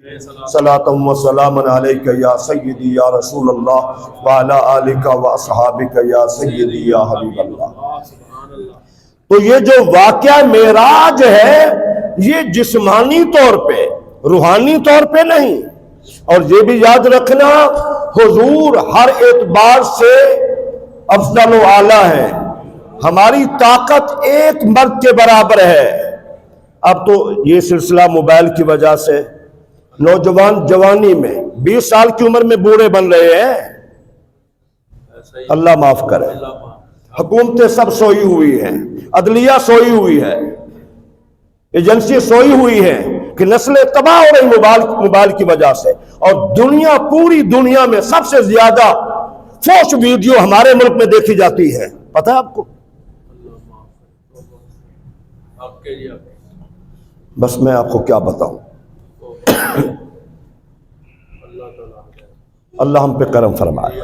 صلاۃ و سلام علیک یا سیدی یا رسول اللہ وعلی آلک و اصحابک یا سیدی یا حبیب اللہ۔ تو یہ جو واقعہ معراج ہے یہ جسمانی طور پہ، روحانی طور پہ نہیں۔ اور یہ بھی یاد رکھنا حضور ہر اعتبار سے افضل و اعلیٰ ہے، ہماری طاقت ایک مرد کے برابر ہے۔ اب تو یہ سلسلہ موبائل کی وجہ سے نوجوان جوانی میں 20 سال کی عمر میں بوڑھے بن رہے ہیں، اللہ معاف کرے۔ حکومتیں سب سوئی ہوئی ہیں، عدلیہ سوئی ہوئی ہے، ایجنسی سوئی ہوئی ہے کہ نسلیں تباہ ہو رہی موبائل کی وجہ سے۔ اور دنیا، پوری دنیا میں سب سے زیادہ فوش ویڈیو ہمارے ملک میں دیکھی جاتی ہے، پتہ ہے آپ کو؟ بس میں آپ کو کیا بتاؤں، اللہ ہم پہ کرم فرمائے۔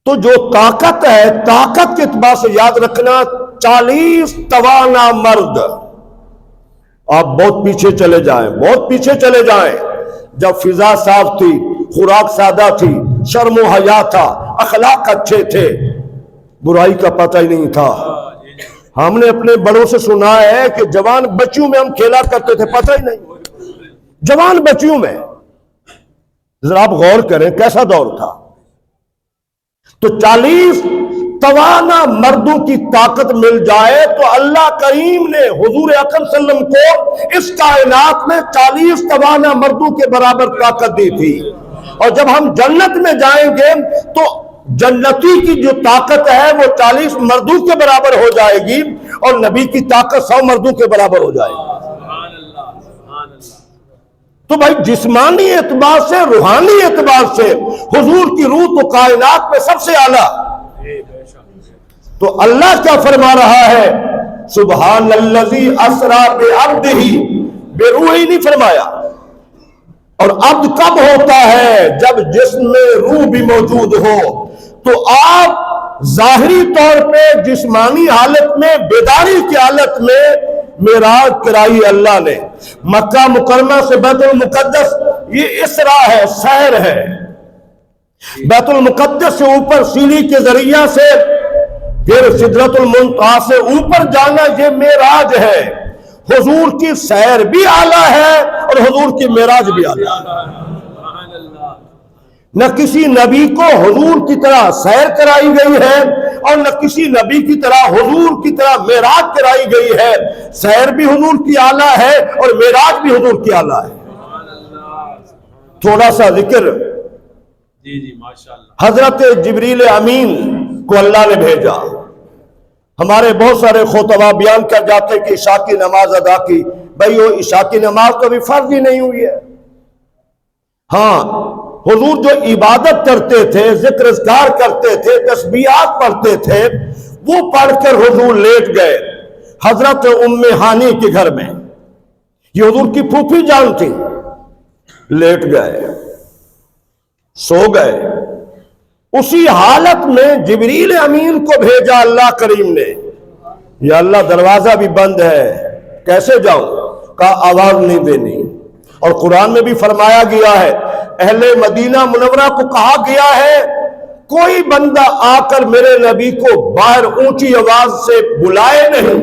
تو جو طاقت ہے، طاقت کے اعتبار سے یاد رکھنا 40 توانا مرد۔ آپ بہت پیچھے چلے جائیں، بہت پیچھے چلے جائیں، جب فضا صاف تھی، خوراک سادہ تھی، شرم و حیا تھا، اخلاق اچھے تھے، برائی کا پتہ ہی نہیں تھا۔ ہم نے اپنے بڑوں سے سنا ہے کہ جوان بچیوں میں ہم کھیلا کرتے تھے، پتہ ہی نہیں، جوان بچیوں میں۔ ذرا آپ غور کریں کیسا دور تھا۔ تو 40 توانا مردوں کی طاقت مل جائے تو اللہ کریم نے حضور اکرم صلی اللہ علیہ وسلم کو اس کائنات میں 40 توانا مردوں کے برابر طاقت دی تھی۔ اور جب ہم جنت میں جائیں گے تو جنتی کی جو طاقت ہے وہ 40 مردوں کے برابر ہو جائے گی، اور نبی کی طاقت 100 مردوں کے برابر ہو جائے گی۔ تو بھائی جسمانی اعتبار سے، روحانی اعتبار سے حضور کی روح تو کائنات میں سب سے اعلیٰ۔ تو اللہ کیا فرما رہا ہے؟ سبحان الذی اسریٰ بعبدہ، بے روحی نہیں فرمایا۔ اور عبد کب ہوتا ہے؟ جب جسم میں روح بھی موجود ہو۔ تو آپ ظاہری طور پہ جسمانی حالت میں، بیداری کی حالت میں معراج کرائی اللہ نے۔ مکہ مکرمہ سے بیت المقدس یہ اسرا ہے، سیر ہے۔ بیت المقدس سے اوپر سیڑھی کے ذریعہ سے پھر سدرۃ المنتہا سے اوپر جانا، یہ معراج ہے۔ حضور کی سیر بھی اعلیٰ ہے اور حضور کی معراج بھی اعلیٰ ہے۔ نہ کسی نبی کو حضور کی طرح سیر کرائی گئی ہے اور نہ کسی نبی کی طرح حضور کی طرح معراج کرائی گئی ہے۔ سیر بھی حضور کی اعلیٰ ہے اور معراج بھی حضور کی اعلیٰ ہے۔ تھوڑا سا ذکر، حضرت جبریل امین کو اللہ نے بھیجا۔ ہمارے بہت سارے خطبہ بیان کر جاتے کہ عشاء کی نماز ادا کی، بھئی وہ عشاء کی نماز تو ابھی فرض ہی نہیں ہوئی ہے۔ ہاں، حضور جو عبادت کرتے تھے، ذکر اذکار کرتے تھے، تسبیحات پڑھتے تھے، وہ پڑھ کر حضور لیٹ گئے حضرت ام ہانی کے گھر میں۔ یہ حضور کی پھوپھی جان تھی، لیٹ گئے، سو گئے۔ اسی حالت میں جبریل امین کو بھیجا اللہ کریم نے۔ یا اللہ دروازہ بھی بند ہے، کیسے جاؤں؟ کہا آواز نہیں دینی۔ اور قرآن میں بھی فرمایا گیا ہے، اہل مدینہ منورہ کو کہا گیا ہے کوئی بندہ آ کر میرے نبی کو باہر اونچی آواز سے بلائے نہیں۔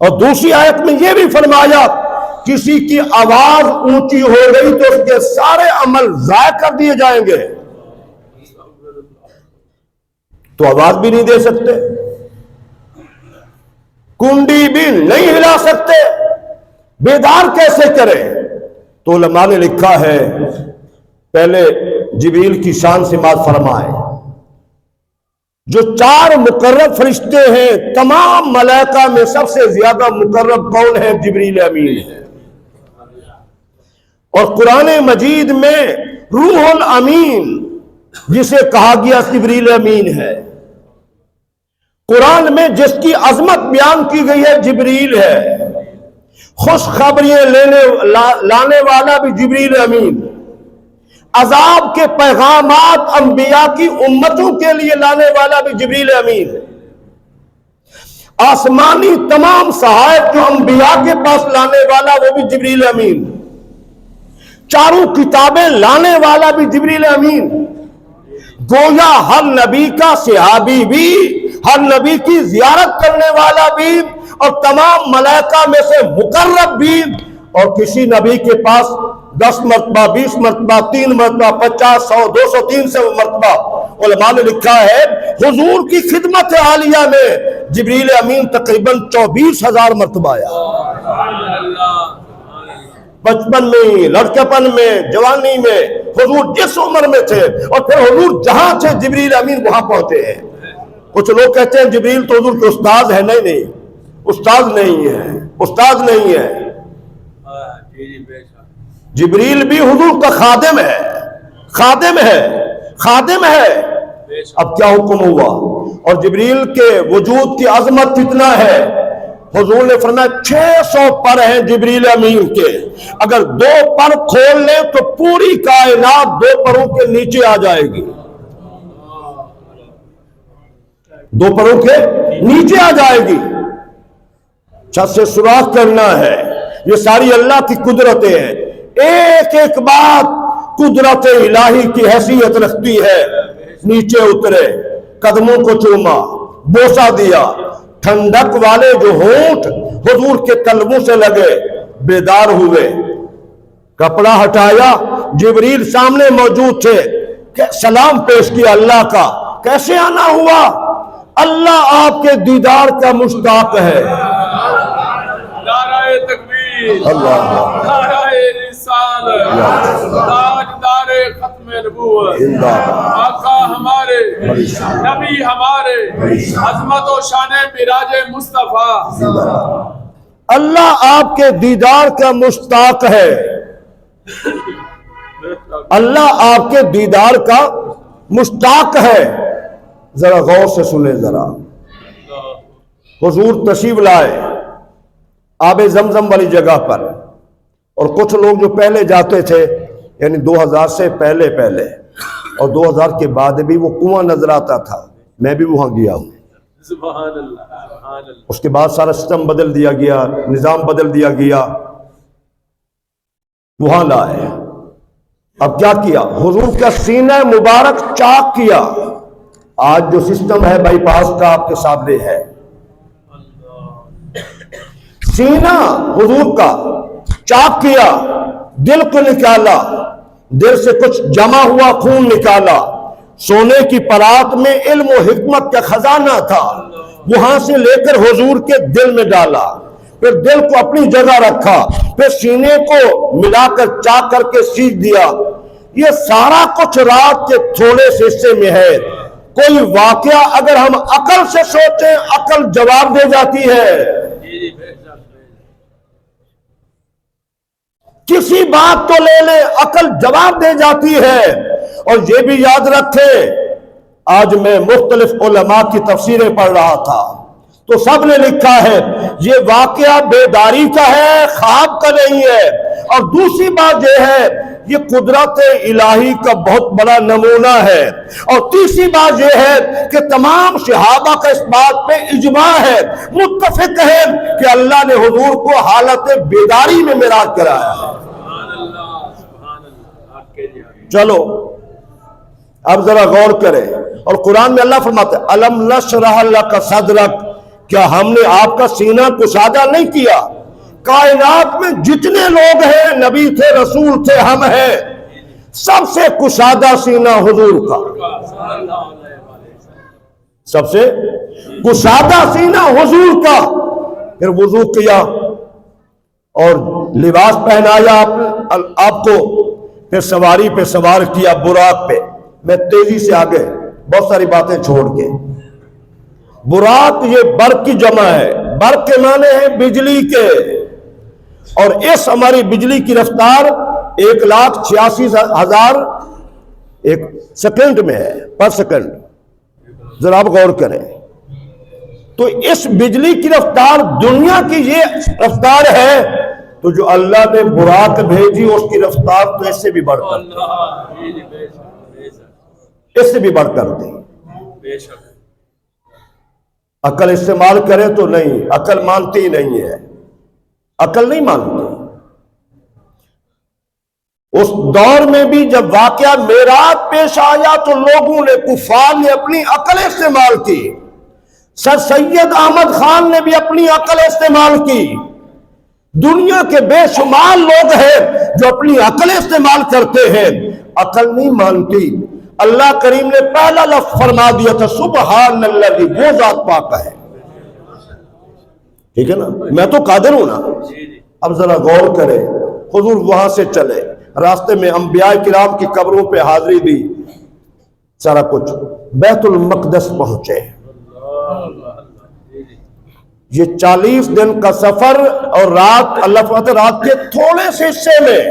اور دوسری آیت میں یہ بھی فرمایا کسی کی آواز اونچی ہو گئی تو اس کے سارے عمل ضائع کر دیے جائیں گے۔ تو آواز بھی نہیں دے سکتے، کنڈی بھی نہیں ہلا سکتے، بیدار کیسے کریں؟ تو علماء نے لکھا ہے پہلے جبریل کی شان سے بات فرمائے۔ جو 4 مقرب فرشتے ہیں، تمام ملائکہ میں سب سے زیادہ مقرب کون ہے؟ جبریل امین ہے۔ اور قرآن مجید میں روح الامین جسے کہا گیا جبریل امین ہے۔ قرآن میں جس کی عظمت بیان کی گئی ہے جبریل ہے۔ خوشخبریاں لانے والا بھی جبریل امین، عذاب کے پیغامات انبیاء کی امتوں کے لیے لانے والا بھی جبریل امین۔ آسمانی تمام صحائف جو انبیاء کے پاس لانے والا وہ بھی جبریل امین، چاروں کتابیں لانے والا بھی جبریل امین، گویا ہر نبی کا صحابی بھی، ہر نبی کی زیارت کرنے والا بھی، اور تمام ملائکہ میں سے مقرب بھی، اور کسی نبی کے پاس 10 مرتبہ 20 مرتبہ 3 مرتبہ 50 100 200 300 مرتبہ۔ علماء نے لکھا ہے حضور کی خدمت عالیہ میں جبریل امین تقریباً 24,000 مرتبہ آیا، بچپن میں، لڑکپن میں، جوانی میں، حضور جس عمر میں تھے، اور پھر حضور جہاں تھے جبریل امین وہاں پہنچے ہیں۔ کچھ لوگ کہتے ہیں جبریل تو حضور کے استاد ہے، نہیں، استاد نہیں ہے، استاد نہیں ہے، جبریل بھی حضور کا خادم ہے، خادم ہے، خادم ہے۔ اب کیا حکم ہوا، اور جبریل کے وجود کی عظمت کتنا ہے، حضور نے فرمایا 600 پر ہیں جبریل امین کے، اگر 2 پر کھول لیں تو پوری کائنات 2 پروں کے نیچے آ جائے گی، 2 پروں کے نیچے آ جائے گی۔ چھت سے سوراخ کرنا ہے، یہ ساری اللہ کی قدرتیں ہیں، ایک ایک بات قدرت الہی کی حیثیت رکھتی ہے۔ نیچے اترے، قدموں کو چوما، بوسہ دیا، ٹھنڈک والے جو ہونٹ حضور کے قلبوں سے لگے، بیدار ہوئے، کپڑا ہٹایا، جبریل سامنے موجود تھے، سلام پیش کیا اللہ کا، کیسے آنا ہوا؟ اللہ آپ کے دیدار کا مشتاق ہے۔ نعرہ تکبیر، اللہ نعرہ رسالت، تاجدار ختم نبوت، آقا ہمارے، نبی ہمارے، عظمت و شان معراج مصطفیٰ، اللہ آپ کے دیدار کا مشتاق ہے، اللہ آپ کے دیدار کا مشتاق ہے۔ ذرا غور سے سنیں، ذرا حضور تشریف لائے آب زمزم والی جگہ پر، اور کچھ لوگ جو پہلے جاتے تھے، یعنی 2000 سے پہلے اور 2000 کے بعد بھی وہ کنواں نظر آتا تھا، میں بھی وہاں گیا ہوں، سبحان اللہ، سبحان اللہ۔ اس کے بعد سارا سسٹم بدل دیا گیا، نظام بدل دیا گیا، وہاں لائے۔ اب کیا کیا، حضور کا سینہ مبارک چاک کیا۔ آج جو سسٹم ہے بائی پاس کا آپ کے سامنے ہے، سینہ حضور کا چاک کیا، دل کو نکالا، دل سے کچھ جمع ہوا خون نکالا، سونے کی پرات میں علم و حکمت کا خزانہ تھا، وہاں سے لے کر حضور کے دل میں ڈالا، پھر دل کو اپنی جگہ رکھا، پھر سینے کو ملا کر چاک کر کے سیکھ دیا۔ یہ سارا کچھ رات کے تھوڑے سے حصے میں ہے۔ کوئی واقعہ اگر ہم عقل سے سوچیں، عقل جواب دے جاتی ہے، کسی بات تو لے لیں، عقل جواب دے جاتی ہے۔ اور یہ بھی یاد رکھیں، آج میں مختلف علماء کی تفسیریں پڑھ رہا تھا تو سب نے لکھا ہے یہ واقعہ بیداری کا ہے، خواب کا نہیں ہے۔ اور دوسری بات یہ ہے یہ قدرت الہی کا بہت بڑا نمونہ ہے۔ اور تیسری بات یہ ہے کہ تمام صحابہ کا اس بات پہ اجماع ہے، متفق ہے کہ اللہ نے حضور کو حالت بیداری میں معراج کرایا ہے۔ چلو اب ذرا غور کریں، اور قرآن میں اللہ فرماتا ہے الم نشرح لک صدرک، کیا ہم نے آپ کا سینہ کشادہ نہیں کیا؟ کائنات میں جتنے لوگ ہیں، نبی تھے، رسول تھے، ہم ہیں، سب سے کشادہ سینہ حضور کا، سب سے کشادہ سینہ حضور کا۔ پھر وضو کیا اور لباس پہنایا آپ کو، پھر سواری پہ سوار کیا، براق پہ۔ میں تیزی سے آگے بہت ساری باتیں چھوڑ کے، براق یہ برق کی جمع ہے، برق کے معنی ہے بجلی کے، اور اس ہماری بجلی کی رفتار 1,86,000 ایک سیکنڈ میں ہے، پر سیکنڈ۔ ذرا آپ غور کریں تو اس بجلی کی رفتار دنیا کی یہ رفتار ہے، تو جو اللہ نے براق بھیجی اس کی رفتار تو اس سے بھی بڑھ کر، اس سے بھی بڑھ کر دی۔ عقل استعمال کرے تو نہیں، عقل مانتی ہی نہیں ہے، عقل نہیں مانتی۔ اس دور میں بھی جب واقعہ معراج پیش آیا تو لوگوں نے، کفار نے اپنی عقل استعمال کی۔ سر سید احمد خان نے بھی اپنی عقل استعمال کی۔ دنیا کے بے شمار لوگ ہیں جو اپنی عقل استعمال کرتے ہیں، عقل نہیں مانتی۔ اللہ کریم نے پہلا لفظ فرما دیا تھا سبحان اللہ، وہ ذات پاک ہے، ٹھیک ہے نا، میں تو قادر ہوں نا۔ اب ذرا غور کریں، حضور وہاں سے چلے، راستے میں انبیاء کرام کی قبروں پہ حاضری دی، سارا کچھ، بیت المقدس پہنچے۔ یہ 40 دن کا سفر، اور رات، اللہ فرماتے رات کے تھوڑے سے حصے میں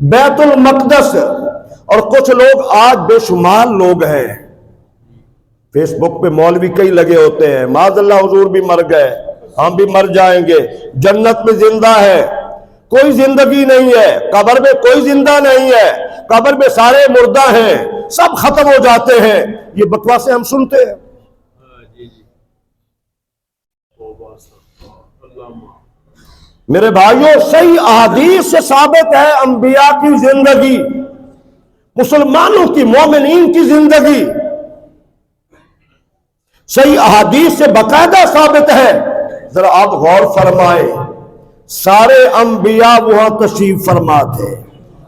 بیت المقدس۔ اور کچھ لوگ آج، بے شمار لوگ ہیں، فیس بک پہ مولوی کئی لگے ہوتے ہیں، معاذ اللہ حضور بھی مر گئے، ہم بھی مر جائیں گے، جنت میں زندہ ہے، کوئی زندگی نہیں ہے، قبر میں کوئی زندہ نہیں ہے، قبر میں سارے مردہ ہیں، سب ختم ہو جاتے ہیں، یہ بکواسیں ہم سنتے ہیں۔ میرے بھائیوں، صحیح احادیث سے ثابت ہے انبیاء کی زندگی، مسلمانوں کی، مومنین کی زندگی صحیح احادیث سے باقاعدہ ثابت ہے۔ ذرا آپ غور فرمائیں، سارے انبیاء وہاں تشریف فرما تھے،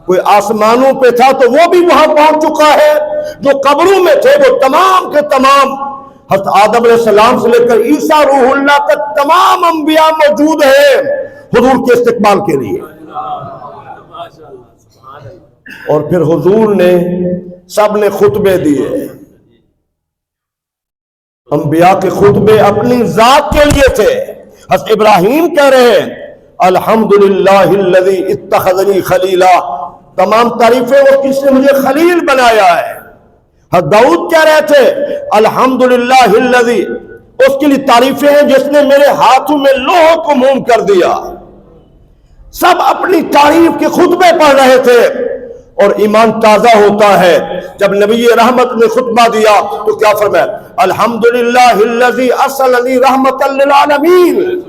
کوئی آسمانوں پہ تھا تو وہ بھی وہاں پہنچ چکا ہے، جو قبروں میں تھے وہ تمام کے تمام، حضرت آدم علیہ السلام سے لے کر عیسیٰ روح اللہ تک تمام انبیاء موجود ہیں حضور کے استقبال کے لیے۔ اور پھر حضور نے، سب نے خطبے دیے، انبیاء کے خطبے اپنی ذات کے لیے تھے۔ حضرت ابراہیم کہہ رہے ہیں الحمدللہ الذی اتخذنی خلیلا، تمام تعریفیں وہ کس نے مجھے خلیل بنایا ہے۔ حضرت داؤد کہہ رہے تھے الحمدللہ الذی، اس کے لیے تعریفیں ہیں جس نے میرے ہاتھوں میں لوح کو موم کر دیا۔ سب اپنی تعریف کے خطبے پڑھ رہے تھے، اور ایمان تازہ ہوتا ہے جب نبی رحمت نے خطبہ دیا تو کیا فرمایا؟ الحمدللہ الذی ارسلنی رحمۃ للعالمین،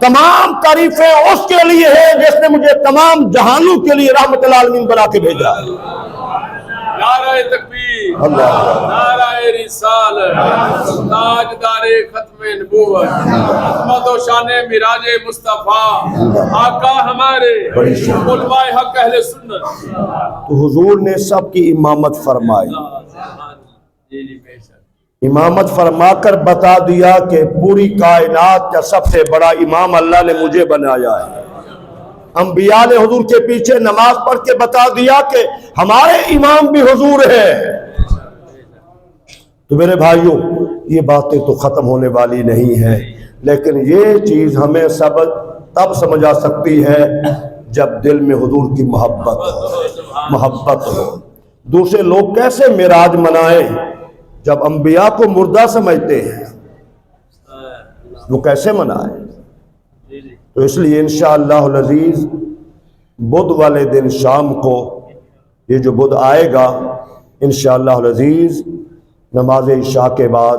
تمام تعریفیں اس کے لیے ہیں جس نے مجھے تمام جہانوں کے لیے رحمت للعالمین بنا کے بھیجا۔ نعرہ تکبیر، نعرہ رسالت، تاجدار ختم نبوت، عظمت و شان معراج مصطفیٰ، آقا ہمارے علماء حق اہل سنت۔ تو حضور نے سب کی امامت فرمائی، امامت فرما کر بتا دیا کہ پوری کائنات کا سب سے بڑا امام اللہ نے مجھے بنایا ہے۔ انبیاء نے حضور کے پیچھے نماز پڑھ کے بتا دیا کہ ہمارے امام بھی حضور ہیں۔ تو میرے بھائیوں، یہ باتیں تو ختم ہونے والی نہیں ہیں، لیکن یہ چیز ہمیں سب تب سمجھ آ سکتی ہے جب دل میں حضور کی محبت ہو۔ دوسرے لوگ کیسے معراج منائیں جب انبیاء کو مردہ سمجھتے ہیں، وہ کیسے منائیں؟ تو اس لیے انشاءاللہ العزیز بدھ والے دن شام کو، یہ جو بدھ آئے گا انشاءاللہ العزیز، نماز عشاء کے بعد